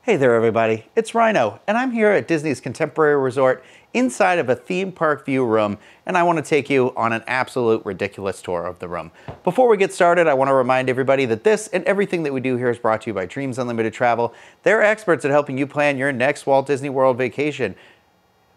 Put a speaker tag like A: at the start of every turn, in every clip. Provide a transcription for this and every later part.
A: Hey there everybody, it's Rhino, and I'm here at Disney's Contemporary Resort inside of a theme park view room, and I want to take you on an absolute ridiculous tour of the room. Before we get started, I want to remind everybody that this and everything that we do here is brought to you by Dreams Unlimited Travel. They're experts at helping you plan your next Walt Disney World vacation.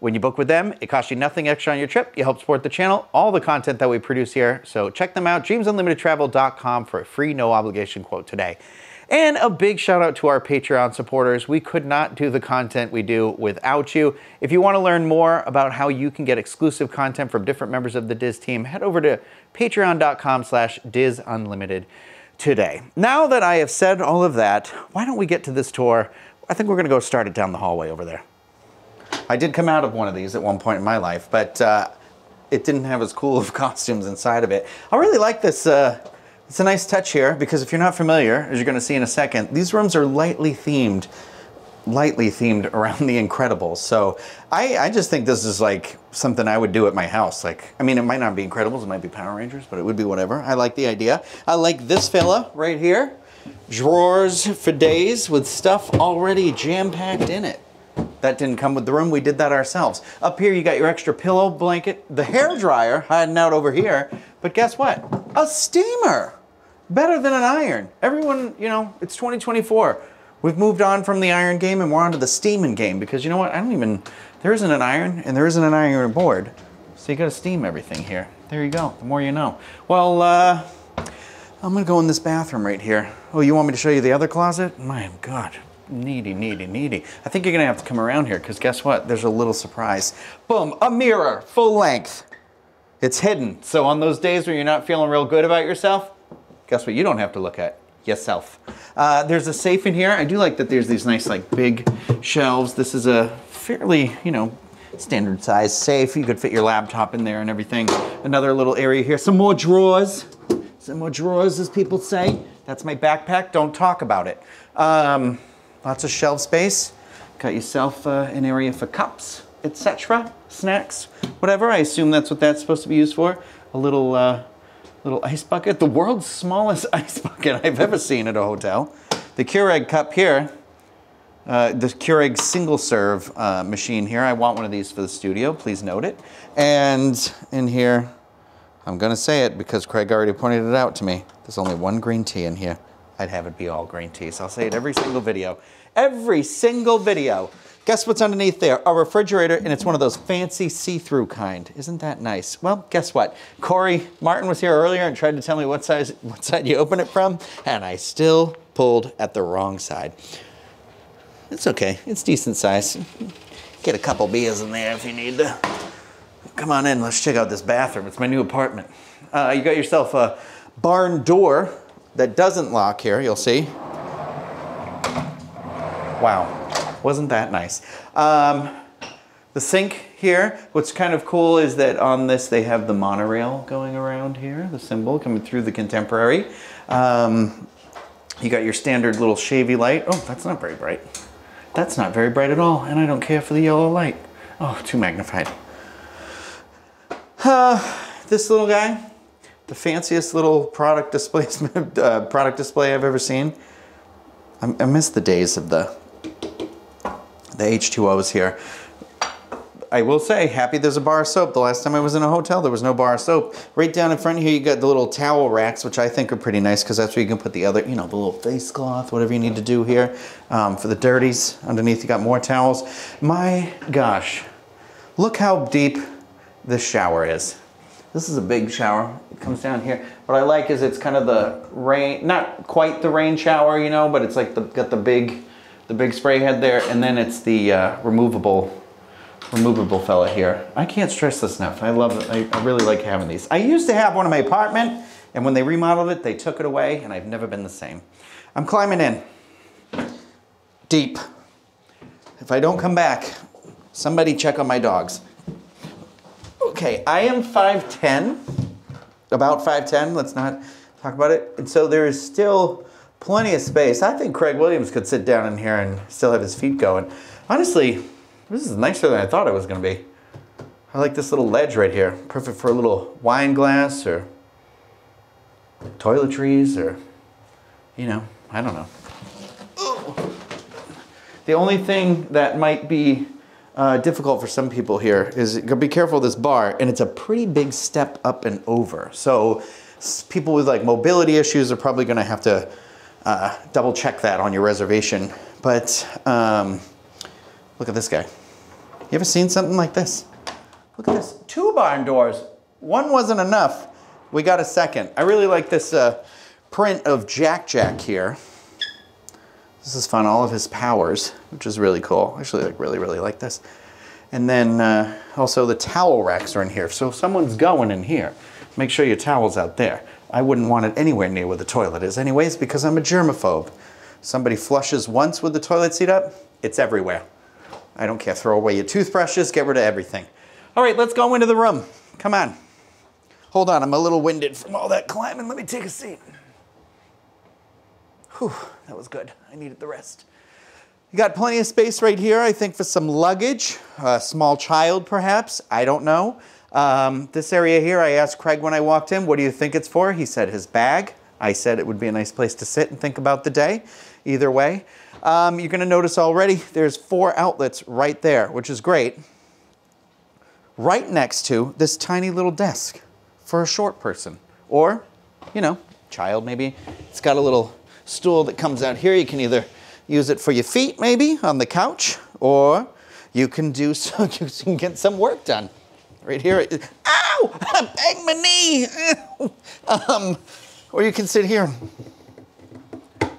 A: When you book with them, it costs you nothing extra on your trip. You help support the channel, all the content that we produce here. So check them out, dreamsunlimitedtravel.com, for a free no obligation quote today. And a big shout out to our Patreon supporters. We could not do the content we do without you. If you want to learn more about how you can get exclusive content from different members of the DIS team, head over to patreon.com/DISUnlimited today. Now that I have said all of that, why don't we get to this tour? I think we're going to go start it down the hallway over there. I did come out of one of these at one point in my life, but it didn't have as cool of costumes inside of it. I really like this. It's a nice touch here because if you're not familiar, as you're going to see in a second, these rooms are lightly themed around the Incredibles. So I just think this is like something I would do at my house. Like, I mean, it might not be Incredibles, it might be Power Rangers, but it would be whatever. I like the idea. I like this fella right here. Drawers for days with stuff already jam-packed in it. That didn't come with the room, we did that ourselves. Up here you got your extra pillow blanket, the hair dryer hiding out over here, but guess what? A steamer! Better than an iron. Everyone, you know, it's 2024. We've moved on from the iron game and we're on to the steaming game because you know what? There isn't an iron and there isn't an iron board. So you gotta steam everything here. There you go, the more you know. Well, I'm gonna go in this bathroom right here. Oh, you want me to show you the other closet? My God. Needy, needy, needy. I think you're gonna have to come around here because guess what? There's a little surprise. Boom, a mirror, full length. It's hidden. So on those days where you're not feeling real good about yourself, guess what you don't have to look at? Yourself. There's a safe in here. I do like that there's these nice like big shelves. This is a fairly, you know, standard size safe. You could fit your laptop in there and everything. Another little area here. Some more drawers. Some more drawers, as people say. That's my backpack. Don't talk about it. Lots of shelf space. Got yourself an area for cups, etc. Snacks, whatever. I assume that's what that's supposed to be used for. A little ice bucket. The world's smallest ice bucket I've ever seen at a hotel. The Keurig cup here. The Keurig single serve machine here. I want one of these for the studio. Please note it. And in here, I'm going to say it because Craig already pointed it out to me. There's only one green tea in here. I'd have it be all green tea, so I'll say it every single video. Every single video. Guess what's underneath there? A refrigerator, and it's one of those fancy see-through kind. Isn't that nice? Well, guess what? Corey Martin was here earlier and tried to tell me what side you open it from, and I still pulled at the wrong side. It's okay. It's decent size. Get a couple beers in there if you need to. Come on in. Let's check out this bathroom. It's my new apartment. You got yourself a barn door that doesn't lock here, you'll see. Wow, wasn't that nice? The sink here, what's kind of cool is that on this they have the monorail going around here, the symbol coming through the Contemporary. You got your standard little shavy light. Oh, that's not very bright. That's not very bright at all, and I don't care for the yellow light. Oh, too magnified. This little guy, the fanciest little product display I've ever seen. I miss the days of the H2Os here. I will say, happy there's a bar of soap. The last time I was in a hotel, there was no bar of soap. Right down in front here, you got the little towel racks, which I think are pretty nice because that's where you can put the other, you know, the little face cloth, whatever you need to do here. For the dirties, underneath you got more towels. My gosh, look how deep this shower is. This is a big shower. It comes down here. What I like is it's kind of the rain, not quite the rain shower, you know, but it's like got the big spray head there, and then it's the removable fella here. I can't stress this enough. I love it. I really like having these. I used to have one in my apartment, and when they remodeled it, they took it away, and I've never been the same. I'm climbing in. Deep. If I don't come back, somebody check on my dogs. Okay, I am 5'10", about 5'10", let's not talk about it. And so there is still plenty of space. I think Craig Williams could sit down in here and still have his feet going. Honestly, this is nicer than I thought it was gonna be. I like this little ledge right here. Perfect for a little wine glass or toiletries or, you know, I don't know. The only thing that might be difficult for some people here is be careful of this bar, and it's a pretty big step up and over. So people with like mobility issues are probably going to have to double check that on your reservation. But look at this guy. You ever seen something like this? Look at this. 2 barn doors. One wasn't enough. We got a second. I really like this print of Jack here. This is fun. All of his powers, which is really cool. Actually, like really like this. And then also the towel racks are in here. So if someone's going in here, make sure your towel's out there. I wouldn't want it anywhere near where the toilet is anyways, because I'm a germaphobe. Somebody flushes once with the toilet seat up, it's everywhere. I don't care. Throw away your toothbrushes, get rid of everything. All right, let's go into the room. Come on. Hold on, I'm a little winded from all that climbing. Let me take a seat. Whew, that was good. I needed the rest. You got plenty of space right here, I think, for some luggage. A small child, perhaps. I don't know. This area here, I asked Craig when I walked in, what do you think it's for? He said his bag. I said it would be a nice place to sit and think about the day. Either way. You're going to notice already there's 4 outlets right there, which is great. Right next to this tiny little desk for a short person. Or, you know, child maybe. It's got a little stool that comes out here. You can either use it for your feet maybe on the couch, or you can do so you can get some work done. Right here. Ow! I banged my knee! Or you can sit here.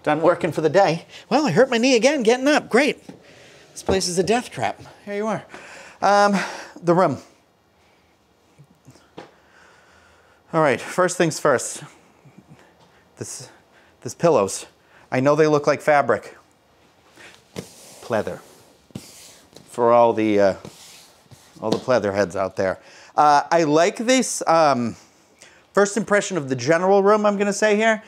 A: Done working for the day. Well, I hurt my knee again getting up. Great. This place is a death trap. Here you are. The room. All right, first things first. This pillows. I know they look like fabric. Pleather. For all the pleather heads out there. I like this. First impression of the general room, I'm going to say here.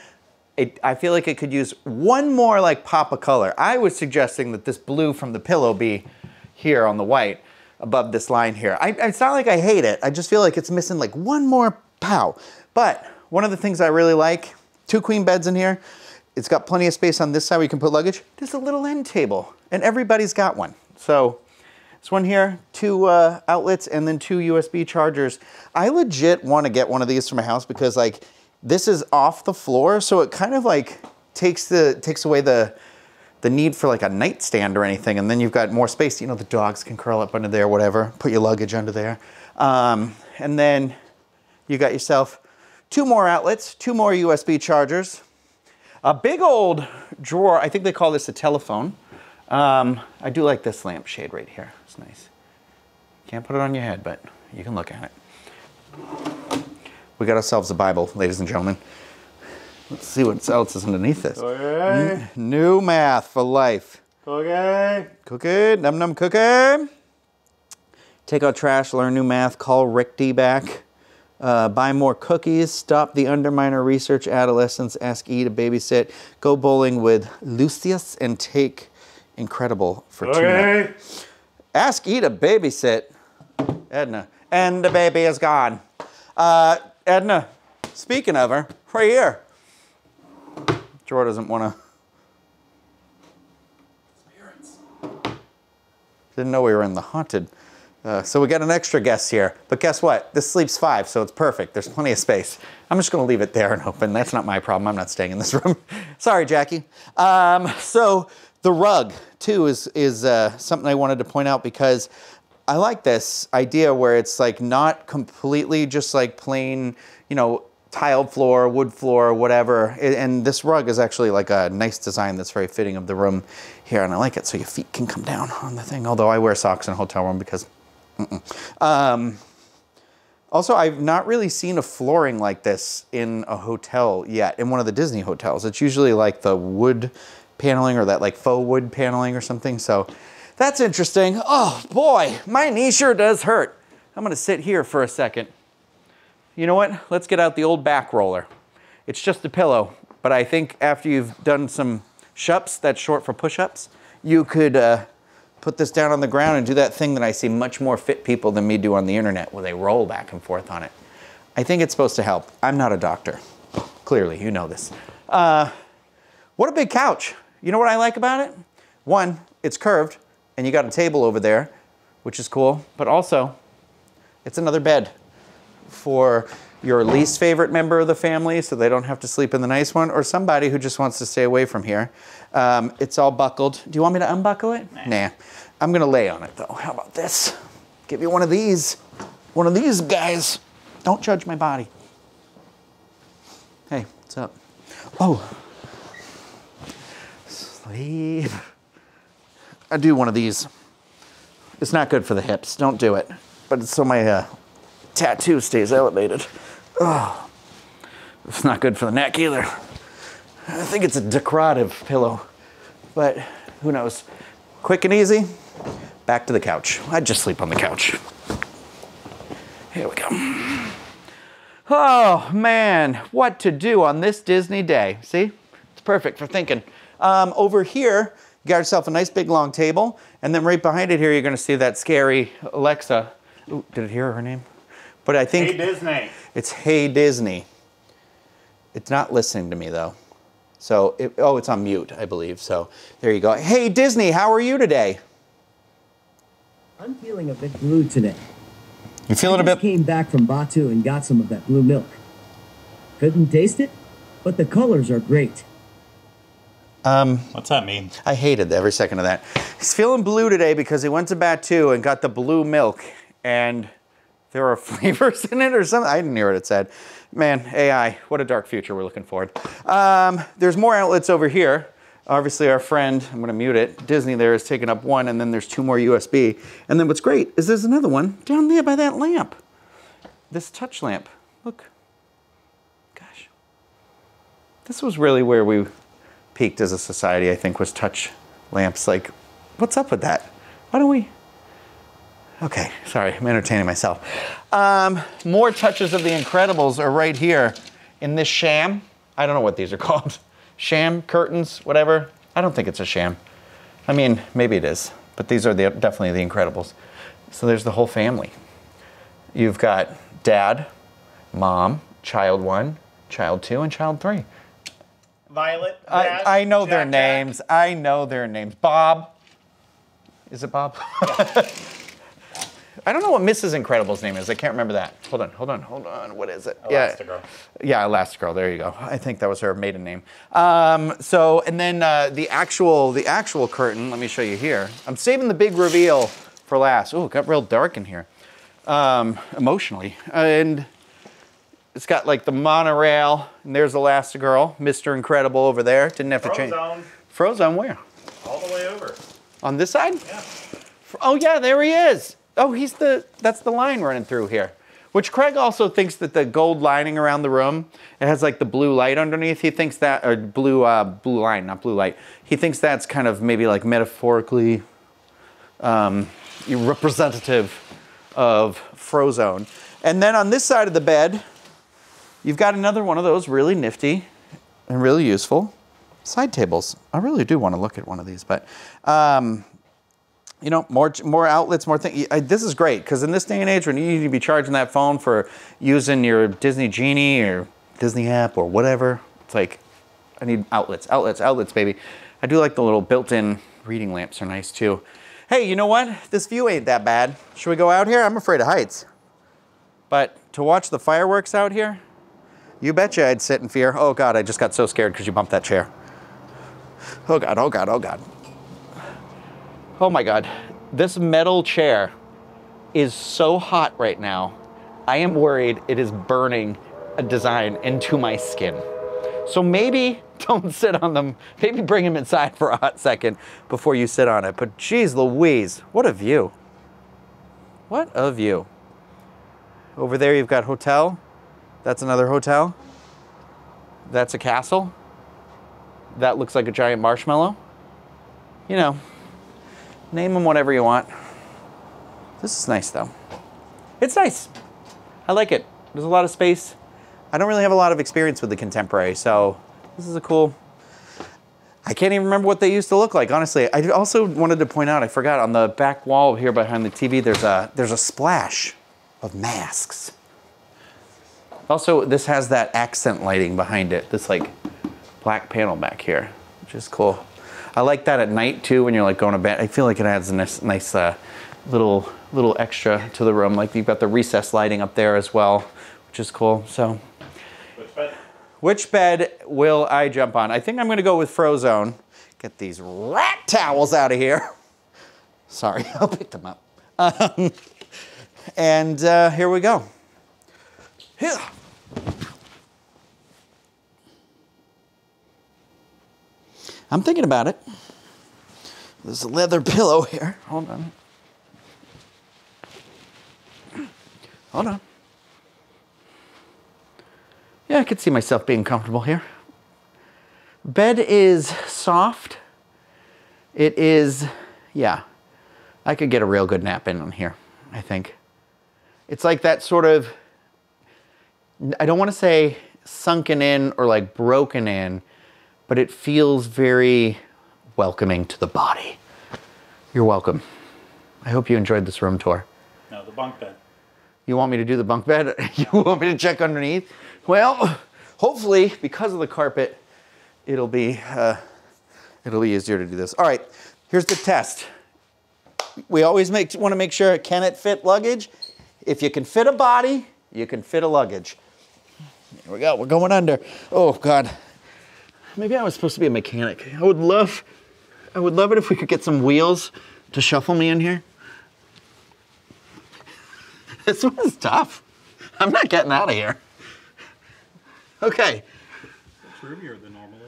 A: I feel like it could use one more like pop of color. I was suggesting that this blue from the pillow be here on the white above this line here. It's not like I hate it. I just feel like it's missing like one more pow. But one of the things I really like, 2 queen beds in here. It's got plenty of space on this side where you can put luggage. There's a little end table, and everybody's got one. So this one here, 2 outlets, and then 2 USB chargers. I legit want to get one of these for my house because like this is off the floor, so it kind of like takes away the need for like a nightstand or anything, and then you've got more space. You know, the dogs can curl up under there, whatever. Put your luggage under there, and then you got yourself 2 more outlets, 2 more USB chargers, a big old drawer. I think they call this a telephone. I do like this lampshade right here. It's nice. Can't put it on your head, but you can look at it. We got ourselves a Bible, ladies and gentlemen. Let's see what else is underneath this. Okay. New math for life. Cookie. Cookie. Num num cookie. Take out trash, learn new math, call Rick D back. Buy more cookies, stop the underminer research adolescents, ask E to babysit, go bowling with Lucius, and take Incredible for 2 nights. Ask E to babysit. Edna. And the baby is gone. Edna, speaking of her, right here. Drawer doesn't want to. Spirits. Didn't know we were in the haunted. So we got an extra guest here. But guess what? This sleeps 5, so it's perfect. There's plenty of space. I'm just going to leave it there and open. That's not my problem. I'm not staying in this room. Sorry, Jackie. So the rug, too, is something I wanted to point out because I like this idea where it's like not completely just like plain, you know, tiled floor, wood floor, whatever. And this rug is actually like a nice design that's very fitting of the room here. And I like it so your feet can come down on the thing. Although I wear socks in a hotel room because... Also, I've not really seen a flooring like this in a hotel yet, in one of the Disney hotels. It's usually like the wood paneling or that like faux wood paneling or something. So that's interesting. Oh boy, my knee sure does hurt. I'm gonna sit here for a second. You know what? Let's get out the old back roller. It's just a pillow, but I think after you've done some shups, that's short for push-ups, you could put this down on the ground and do that thing that I see much more fit people than me do on the internet where they roll back and forth on it. I think it's supposed to help. I'm not a doctor. Clearly, you know this. What a big couch. You know what I like about it? One, it's curved, and you got a table over there, which is cool, but also it's another bed for your least favorite member of the family so they don't have to sleep in the nice one, or somebody who just wants to stay away from here. It's all buckled. Do you want me to unbuckle it? Nah. I'm gonna lay on it though. How about this? Give you one of these. One of these guys. Don't judge my body. Hey, what's up? Oh. Sleep. I do one of these. It's not good for the hips. Don't do it. But it's so my tattoo stays elevated. Oh. It's not good for the neck either. I think it's a decorative pillow, but who knows? Quick and easy, back to the couch. I'd just sleep on the couch. Here we go. Oh man, what to do on this Disney day. See, it's perfect for thinking. Over here, you got yourself a nice big long table, and then right behind it here, you're gonna see that scary Alexa. Ooh, did it hear her name? But I think
B: Hey Disney.
A: It's Hey Disney. It's not listening to me though. So, it's on mute, I believe. So, there you go. Hey, Disney, how are you today?
C: I'm feeling a bit blue today.
A: You feeling a bit?
C: I came back from Batu and got some of that blue milk. Couldn't taste it, but the colors are great.
B: What's that mean?
A: I hated every second of that. He's feeling blue today because he went to Batu and got the blue milk, and there are flavors in it or something. I didn't hear what it said. Man, AI, what a dark future we're looking forward. There's more outlets over here. Obviously our friend, I'm gonna mute it, Disney there is taking up one, and then there's 2 more USB. And then what's great is there's another one down there by that lamp. This touch lamp, look. Gosh. This was really where we peaked as a society, I think, was touch lamps. Like, what's up with that? Why don't we? Okay, sorry, I'm entertaining myself. More touches of The Incredibles are right here in this sham. I don't know what these are called. Sham, curtains, whatever. I don't think it's a sham. I mean, maybe it is, but these are definitely The Incredibles. So there's the whole family. You've got dad, mom, child 1, child 2, and child 3.
B: Violet.
A: I know their names. I know their names. Bob. Is it Bob? Yeah. I don't know what Mrs. Incredible's name is. I can't remember that. Hold on. What is it?
B: Elastigirl.
A: Yeah, Elastigirl. There you go. I think that was her maiden name. And then the actual curtain. Let me show you here. I'm saving the big reveal for last. Oh, it got real dark in here, emotionally. And it's got like the monorail. And there's Elastigirl, Mr. Incredible over there. Didn't have to change. Frozone where?
B: All the way over.
A: On this side?
B: Yeah.
A: Oh yeah, there he is. Oh, that's the line running through here. Which Craig also thinks that the gold lining around the room, it has like the blue light underneath. He thinks that, or blue line, not blue light. He thinks that's kind of maybe like metaphorically representative of Frozone. And then on this side of the bed, you've got another one of those really nifty and really useful side tables. I really do want to look at one of these, but you know, more outlets, more things. This is great, because in this day and age when you need to be charging that phone for using your Disney Genie or Disney app or whatever, it's like, I need outlets, baby. I do like the little built-in reading lamps are nice too. Hey, you know what? This view ain't that bad. Should we go out here? I'm afraid of heights. But to watch the fireworks out here, you betcha I'd sit in fear. Oh God, I just got so scared because you bumped that chair. Oh God, oh God, oh God. Oh my God, this metal chair is so hot right now. I am worried it is burning a design into my skin. So maybe don't sit on them. Maybe bring them inside for a hot second before you sit on it. But geez Louise, what a view. What a view. Over there you've got hotel. That's another hotel. That's a castle. That looks like a giant marshmallow. You know, name them whatever you want. This is nice though. It's nice. I like it. There's a lot of space. I don't really have a lot of experience with the Contemporary, so this is a cool. I can't even remember what they used to look like, honestly. I also wanted to point out, I forgot, on the back wall here behind the TV, there's a splash of masks. Also, this has that accent lighting behind it, this like black panel back here, which is cool. I like that at night too when you're like going to bed. I feel like it adds a nice little extra to the room. Like you've got the recessed lighting up there as well, which is cool. So, which bed will I jump on? I think I'm going to go with Frozone. Get these rat towels out of here. Sorry, I'll pick them up. And here we go. Here. I'm thinking about it. There's a leather pillow here. Hold on. Hold on. Yeah, I could see myself being comfortable here. Bed is soft. It is, yeah. I could get a real good nap in on here, I think. It's like that sort of, I don't want to say sunken in or like broken in, but it feels very welcoming to the body. You're welcome. I hope you enjoyed this room tour.
B: No, the bunk bed.
A: You want me to do the bunk bed? You want me to check underneath? Well, hopefully, because of the carpet, it'll be easier to do this. All right, here's the test. We always want to make sure, can it fit luggage? If you can fit a body, you can fit a luggage. Here we go, we're going under. Oh God, maybe I was supposed to be a mechanic. I would love it if we could get some wheels to shuffle me in here. This one's tough. I'm not getting out of here. Okay.
B: It's roomier than normal.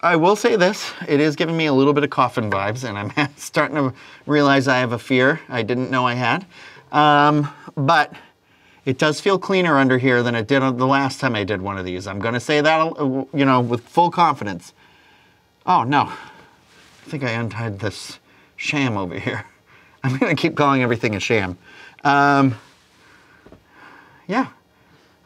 A: I will say this, it is giving me a little bit of coffin vibes, and I'm starting to realize I have a fear I didn't know I had. But it does feel cleaner under here than it did the last time I did one of these. I'm gonna say that, you know, with full confidence. Oh no, I think I untied this sham over here. I'm gonna keep calling everything a sham. Yeah,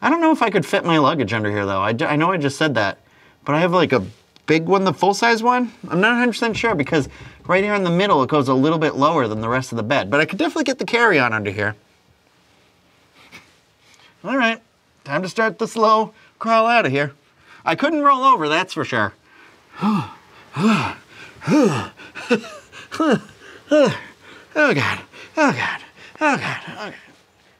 A: I don't know if I could fit my luggage under here though. I know I just said that, but I have like a big one, the full-size one? I'm not 100% sure because right here in the middle it goes a little bit lower than the rest of the bed, but I could definitely get the carry-on under here. All right, time to start the slow crawl out of here. I couldn't roll over, that's for sure. Oh God, oh God, oh God, oh God.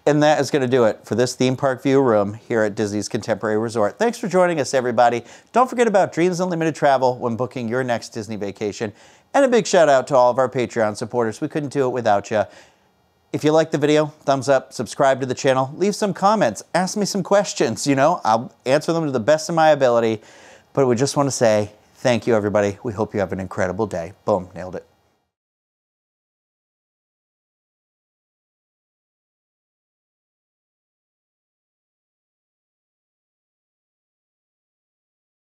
A: And that is going to do it for this theme park view room here at Disney's Contemporary Resort. Thanks for joining us, everybody. Don't forget about Dreams Unlimited Travel when booking your next Disney vacation. And a big shout out to all of our Patreon supporters. We couldn't do it without you. If you liked the video, thumbs up, subscribe to the channel, leave some comments, ask me some questions. You know, I'll answer them to the best of my ability. But we just want to say thank you, everybody. We hope you have an incredible day. Boom, nailed it.